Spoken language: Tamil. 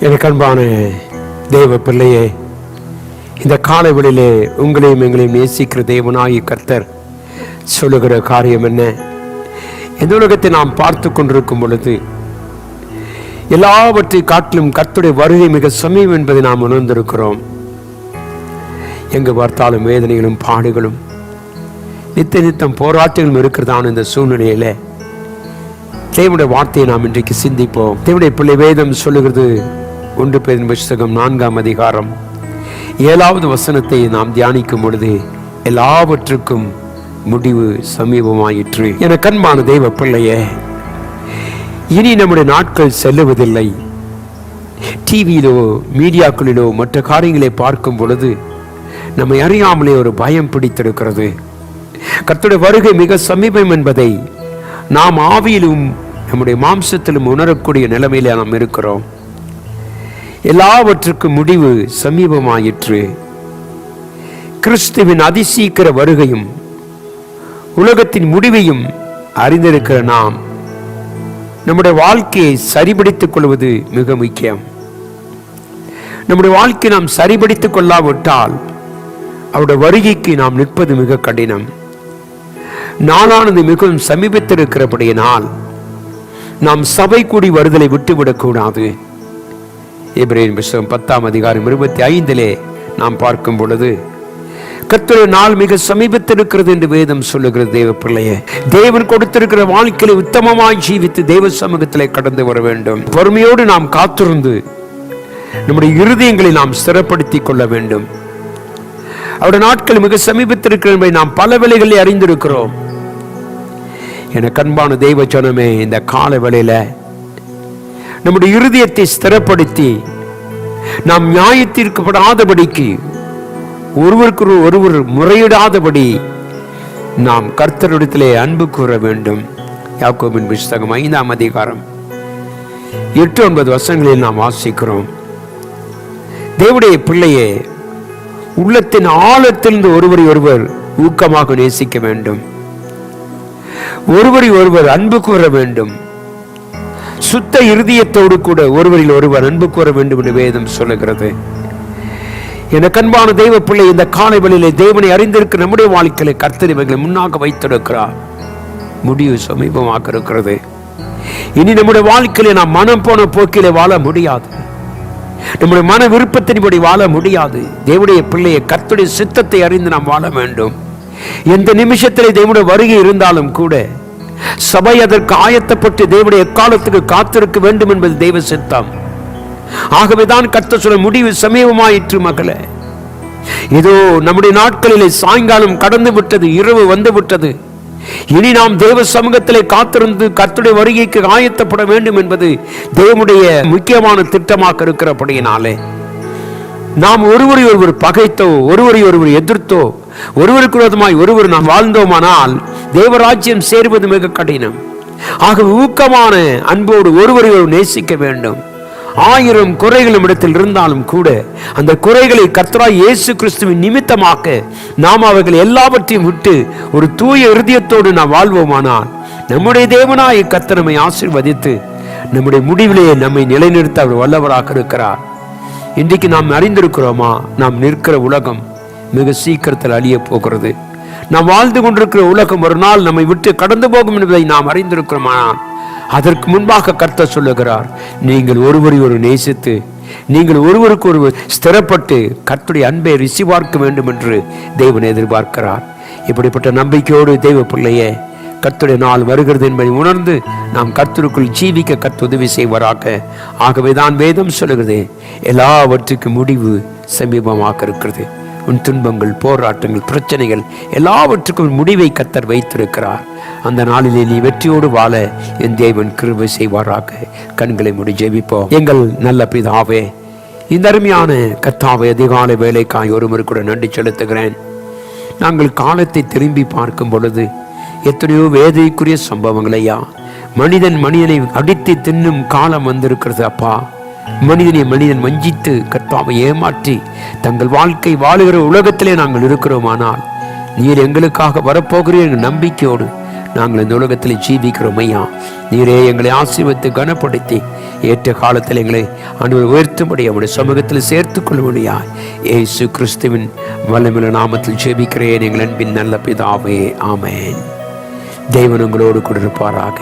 எனக்கு அன்பான தேவ பிள்ளையே, இந்த காலைவெளியிலே உங்களையும் எங்களையும் நேசிக்கிற தேவனாகி கர்த்தர் சொல்லுகிற காரியம் என்ன? இந்த உலகத்தை நாம் பார்த்து கொண்டிருக்கும் பொழுது எல்லாவற்றை காட்டிலும் கர்த்தருடைய வருகை மிக சமீபம் என்பதை நாம் உணர்ந்திருக்கிறோம். எங்கு பார்த்தாலும் வேதனைகளும் பாடுகளும் நித்த நித்தம் போராட்டங்களும் இருக்கிறதான இந்த சூழ்நிலையில தேவனுடைய வார்த்தையை நாம் இன்றைக்கு சிந்திப்போம். தேவனுடைய பிள்ளை வேதம் சொல்லுகிறது 1 பேதுரு புத்தகம் 4ஆம் அதிகாரம் 7வது வசனத்தை நாம் தியானிக்கும் பொழுது எல்லாவற்றுக்கும் முடிவு சமீபமாயிற்று. என கண்பான தெய்வ பிள்ளையே, இனி நம்முடைய நாட்கள் செல்லுவதில்லை. டிவியிலோ மீடியாக்களிலோ மற்ற காரியங்களை பார்க்கும் பொழுது நம்மை அறியாமலே ஒரு பயம் பிடித்திருக்கிறது. கர்த்தருடைய வருகை மிக சமீபம் என்பதை நாம் ஆவியிலும் நம்முடைய மாம்சத்திலும் உணரக்கூடிய நிலைமையில நாம் இருக்கிறோம். எல்லாவற்றுக்கும் முடிவு சமீபமாயிற்று. கிறிஸ்துவின் அதிசீக்கிர வருகையும் உலகத்தின் முடிவையும் அறிந்திருக்கிற நாம் நம்முடைய வாழ்க்கையை சரிபடுத்திக் கொள்வது மிக முக்கியம். நம்முடைய வாழ்க்கையை நாம் சரிபடுத்திக் கொள்ளாவிட்டால் அவருடைய வருகைக்கு நாம் நிற்பது மிக கடினம். நாளானது மிகவும் சமீபத்திருக்கிறபடியினால் நாம் சபை கூடி வருதலை விட்டுவிடக் கூடாது. எபிரேயர் புத்தகம் 10ஆம் அதிகாரம் 25 நாம் பார்க்கும் பொழுது கர்த்தருடைய நாள் மிக சமீபத்தில் இருக்கிறது என்று வேதம் சொல்லுகிறது. தேவ பிள்ளையே, தேவன் கொடுத்திருக்கிற வாழ்க்கையை உத்தமமாய் ஜீவித்து தேவ சமூகத்திலே கடந்து வர வேண்டும். பொறுமையோடு நாம் காத்திருந்து நம்முடைய இருதயங்களை நாம் ஸ்திரப்படுத்திக் கொள்ள வேண்டும். அவருடைய நாட்கள் மிக சமீபத்தில் இருக்கிற என்பதை நாம் பல வேளைகளில் அறிந்திருக்கிறோம். என கண்பான தெய்வ ஜனமே, இந்த கால வேளையில நம்முடைய இருதயத்தை ஸ்திரப்படுத்தி நாம் நியாயத்திற்கப்படாதபடிக்கு ஒருவருக்கு ஒருவர் முறையிடாதபடி நாம் கர்த்தரிடத்திலே அன்பு கூற வேண்டும். யாக்கோபின் புத்தகம் 5ஆம் அதிகாரம் 8-9 வசனங்களில் நாம் வாசிக்கிறோம். தேவனுடைய பிள்ளையே, உள்ளத்தின் ஆழத்திலிருந்து ஒருவரை ஒருவர் ஊக்கமாக நேசிக்க வேண்டும். ஒருவரை ஒருவர் அன்பு கூற வேண்டும். சுத்த இருதயத்தோடு கூட ஒருவரில் ஒருவர் அன்பு கூற வேண்டும் என்று வேதம் சொல்லுகிறது. என கண்பான தெய்வ பிள்ளை, இந்த காலை வேளையிலே தேவனை அறிந்திருக்கிற நம்முடைய வாழ்க்கையில கர்த்தர் இவைகளை முன்னாக வைத்திருக்கிறார். முடிவு சமீபமாக இருக்கிறது. இனி நம்முடைய வாழ்க்கையில நாம் மனம் போன போக்கிலே வாழ முடியாது. நம்முடைய மன விருப்பத்தின்படி வாழ முடியாது. தேவனுடைய பிள்ளையை கர்த்தருடைய சித்தத்தை அறிந்து நாம் வாழ வேண்டும். எந்த நிமிஷத்திலே தேவனுடைய வருகை இருந்தாலும் கூட சபை அதற்கு ஆயத்தப்பட்டு தேவனுடைய எக்காலத்துக்கு காத்திருக்க வேண்டும் என்பது தெய்வ சித்தம். ஆகவேதான் கர்த்தர் சொல்ல முடிவு சமீபமாயிற்று. மகளே, இதோ நம்முடைய நாட்களிலே சாயங்காலம் கடந்து விட்டது, இரவு வந்து விட்டது. இனி நாம் தேவ சமூகத்திலே காத்திருந்து கர்த்தருடைய வருகைக்கு ஆயத்தப்பட வேண்டும் என்பது தேவனுடைய முக்கியமான திட்டமாக இருக்கிறபடியினாலே நாம் ஒருவரை ஒருவர் பகைத்தோ ஒருவரை ஒருவர் எதிர்த்தோ ஒருவருக்கு விரோதமாய் ஒருவர் நாம் வாழ்ந்தோமானால் தேவராஜ்யம் சேர்வது மிக கடினம். ஆக ஊக்கமான அன்போடு ஒருவரை ஒருவர் நேசிக்க வேண்டும். 1000 குறைகளும் இடத்தில் இருந்தாலும் கூட அந்த குறைகளை கர்த்தராய் இயேசு கிறிஸ்துவின் நிமித்தமாக நாம் அவர்கள் எல்லாவற்றையும் விட்டு ஒரு தூய இருதயத்தோடு நாம் வாழ்வோமானால் நம்முடைய தேவனாய் கர்த்தர் நம்மை ஆசீர்வதித்து நம்முடைய முடிவிலேயே நம்மை நிலைநிறுத்த அவர் வல்லவராக இருக்கிறார். இன்றைக்கு நாம் அறிந்திருக்கிறோமா? நாம் நிற்கிற உலகம் மிக சீக்கிரத்தில் அழிய போகிறது. நாம் வாழ்ந்து கொண்டிருக்கிற உலகம் ஒரு நாள் நம்மை விட்டு கடந்து போகும் என்பதை நாம் அறிந்திருக்கிறோமானால் அதற்கு முன்பாக கர்த்தர் சொல்லுகிறார், நீங்கள் ஒருவரை ஒரு நேசித்து நீங்கள் ஒருவருக்கு ஒருவர் ஸ்திரப்பட்டு கர்த்தருடைய அன்பை ரிசிவார்க்க வேண்டும் என்று தேவன் எதிர்பார்க்கிறார். இப்படிப்பட்ட நம்பிக்கையோடு தெய்வ பிள்ளையே, கர்த்தருடைய நாள் வருகிறது என்பதை உணர்ந்து நாம் கர்த்தருக்குள் ஜீவிக்க கர்த்தர் உதவி செய்வாராக. ஆகவேதான் வேதம் சொல்லுகிறது, எல்லாவற்றுக்கும் முடிவு சமீபமாக இருக்கிறது. உன் துன்பங்கள், போராட்டங்கள், பிரச்சனைகள் எல்லாவற்றுக்கும் முடிவை கர்த்தர் வைத்திருக்கிறார். அந்த நாளிலே நீ வெற்றியோடு வாழ என் தேவன் கிருபை செய்வாராக. கண்களை மூடி ஜெபிப்போம். எங்கள் நல்ல பிதாவே, இந்த அருமையான கர்த்தாவை அதிகாலை வேலைக்காய் ஒருமுறை கூட நன்றி செலுத்துகிறேன். நாங்கள் காலத்தை திரும்பி பார்க்கும் பொழுது எத்தனையோ வேதனைக்குரிய சம்பவங்கள் ஐயா. மனிதனை அடித்து தின்னும் காலம் வந்திருக்கிறது அப்பா. மனிதன் வஞ்சித்து கர்த்தாவை ஏமாற்றி தங்கள் வாழ்க்கை வாழுகிற உலகத்திலே நாங்கள் இருக்கிறோமானால் நீர் எங்களுக்காக வரப்போகிறீர் நம்பிக்கையோடு நாங்கள் இந்த உலகத்தில் ஜீவிக்கிறோம் ஐயா. நீரே எங்களை ஆசீர்வதித்து கனப்படுத்தி ஏற்ற காலத்தில் எங்களை ஆண்டவர் உயர்த்தும்படி அவருடைய சமூகத்தில் சேர்த்துக் கொள்ளும்படியா இயேசு கிறிஸ்துவின் வல்லமையுள்ள நாமத்தில் ஜெபிக்கிறேன் எங்கள் அன்பின் நல்ல பிதாவே, ஆமென். தேவன் உங்களோடு கூட இருப்பாராக.